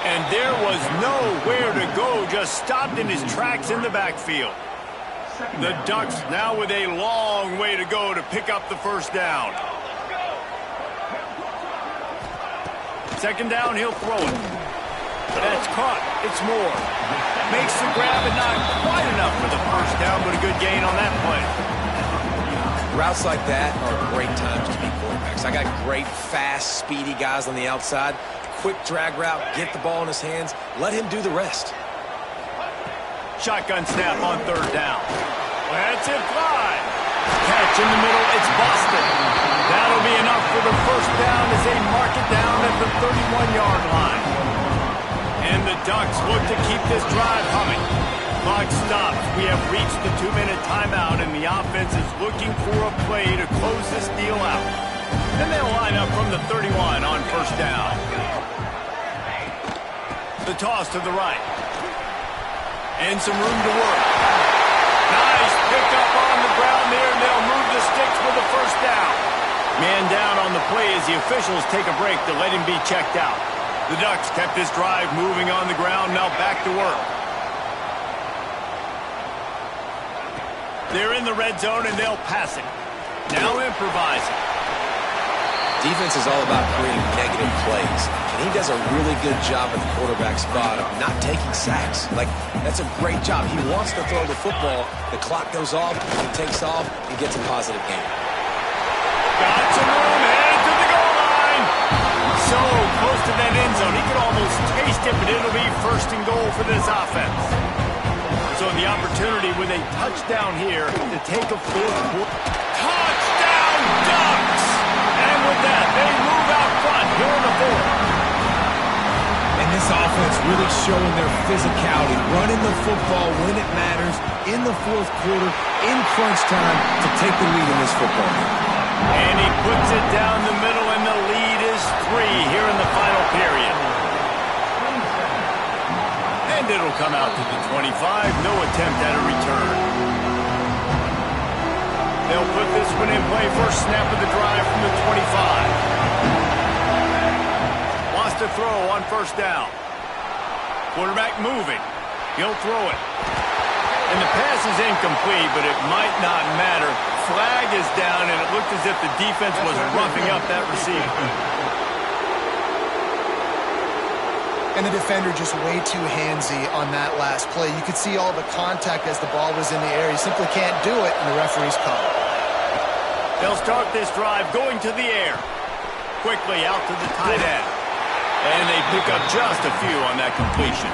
And there was nowhere to go. Just stopped in his tracks in the backfield. The Ducks now with a long way to go to pick up the first down. 2nd down, he'll throw it. That's caught. It's Moore. Makes the grab and not quite enough for the first down, but a good gain on that play.
Routes like that are great times to be quarterbacks. I got great, fast, speedy guys on the outside. Quick drag route, get the ball in his hands, let him do the rest.
Shotgun snap on 3rd down. That's it, fly. Catch in the middle, it's Boston. That'll be enough for the first down as they mark it down at the 31-yard line. And the Ducks look to keep this drive humming. Clock stops. We have reached the 2-minute timeout, and the offense is looking for a play to close this deal out. Then they'll line up from the 31 on first down. The toss to the right. And some room to work. Nice pick up on the ground there, and they'll move the sticks for the first down. Man down on the play as the officials take a break to let him be checked out. The Ducks kept this drive moving on the ground, now back to work. They're in the red zone, and they'll pass it. Now improvising.
Defense is all about creating negative plays, and he does a really good job at the quarterback spot of not taking sacks. Like, that's a great job. He wants to throw the football. The clock goes off, he takes off, and gets a positive gain.
Got some room, headed to the goal line. So close to that end zone, he could almost taste it, but it'll be 1st and goal for this offense. So the opportunity with a touchdown here to take a 4th quarter. Touchdown, Ducks! And with that, they move out front here in the 4th.
And this offense really showing their physicality, running the football when it matters, in the 4th quarter, in crunch time, to take the lead in this football game.
And he puts it down the middle, and the lead is 3 here in the final period. And it'll come out to the 25. No attempt at a return. They'll put this one in play. First snap of the drive from the 25. Wants to throw on first down. Quarterback moving. He'll throw it. And the pass is incomplete, but it might not matter. Flag is down, and it looked as if the defense was roughing up that receiver.
And the defender just way too handsy on that last play. You could see all the contact as the ball was in the air. He simply can't do it, and the referee's call.
They'll start this drive going to the air. Quickly out to the tight end. And they pick up just a few on that completion.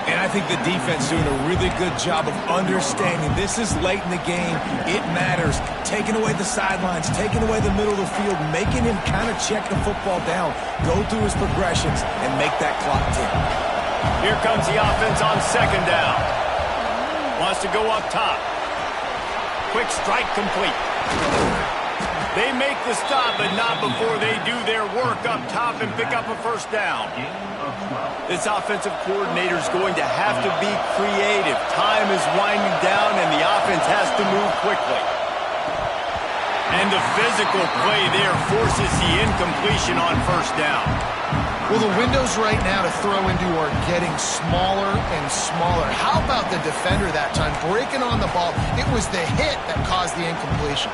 And I think the defense doing a really good job of understanding this is late in the game. It matters. Taking away the sidelines, taking away the middle of the field, making him kind of check the football down, go through his progressions, and make that clock tick.
Here comes the offense on 2nd down. Wants to go up top. Quick strike complete. They make the stop, but not before they do their work up top and pick up a first down. This offensive coordinator is going to have to be creative. Time is winding down, and the offense has to move quickly. And the physical play there forces the incompletion on first down.
Well, the windows right now to throw into are getting smaller and smaller. How about the defender that time breaking on the ball? It was the hit that caused the incompletion.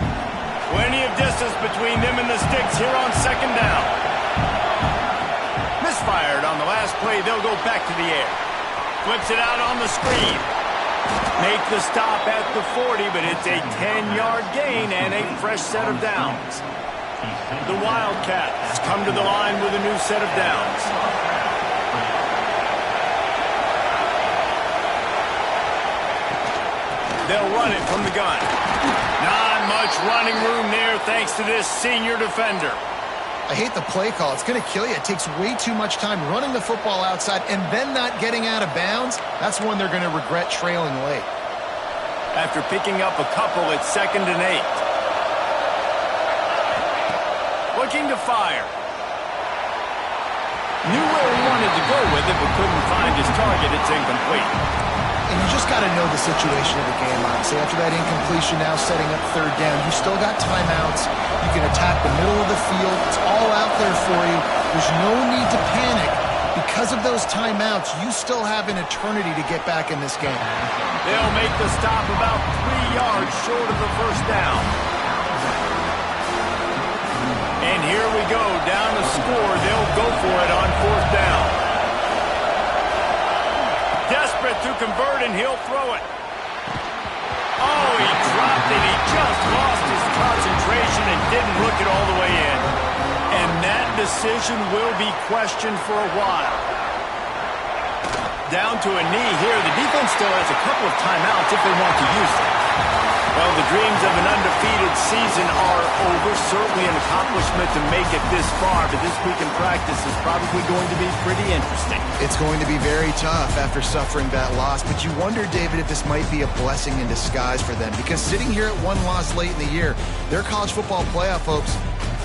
Plenty of distance between them and the sticks here on second down. Misfired on the last play. They'll go back to the air. Flips it out on the screen. Make the stop at the 40, but it's a 10-yard gain and a fresh set of downs. The Wildcats come to the line with a new set of downs. They'll run it from the gun. Not much running room there thanks to this senior defender.
I hate the play call. It's going to kill you. It takes way too much time running the football outside and then not getting out of bounds. That's one they're going to regret trailing late.
After picking up a couple, it's 2nd and 8. Looking to fire. Knew where he wanted to go with it, but couldn't find his target. It's incomplete.
And you just got to know the situation of the game, honestly. After that incompletion, now setting up third down, you still got timeouts. You can attack the middle of the field. It's all out there for you. There's no need to panic. Because of those timeouts, you still have an eternity to get back in this game.
They'll make the stop about 3 yards short of the first down. And here we go, down a score. They'll go for it on 4th down. Desperate to convert, and he'll throw it. Oh, he dropped it. He just lost his concentration and didn't look it all the way in. And that decision will be questioned for a while. Down to a knee here. The defense still has a couple of timeouts if they want to use them. Well, the dreams of an undefeated season are over. Certainly an accomplishment to make it this far, but this week in practice is probably going to be pretty interesting.
It's going to be very tough after suffering that loss, but you wonder, David, if this might be a blessing in disguise for them, because sitting here at one loss late in the year, their college football playoff hopes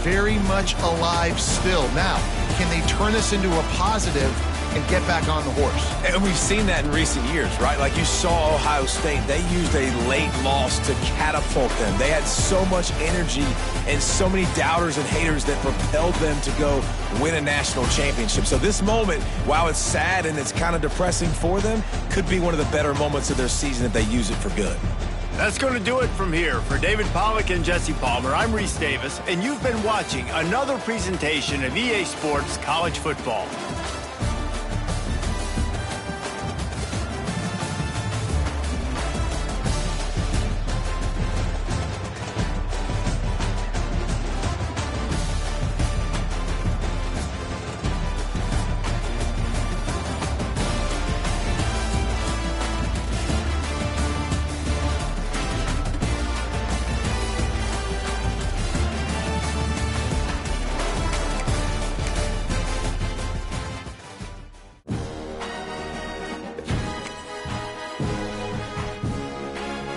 very much alive still. Now, can they turn this into a positive and get back on the horse?
And we've seen that in recent years, right? Like you saw Ohio State, they used a late loss to catapult them. They had so much energy and so many doubters and haters that propelled them to go win a national championship. So this moment, while it's sad and it's kind of depressing for them, could be one of the better moments of their season if they use it for good.
That's going to do it from here. For David Pollack and Jesse Palmer, I'm Reese Davis, and you've been watching another presentation of EA Sports College Football.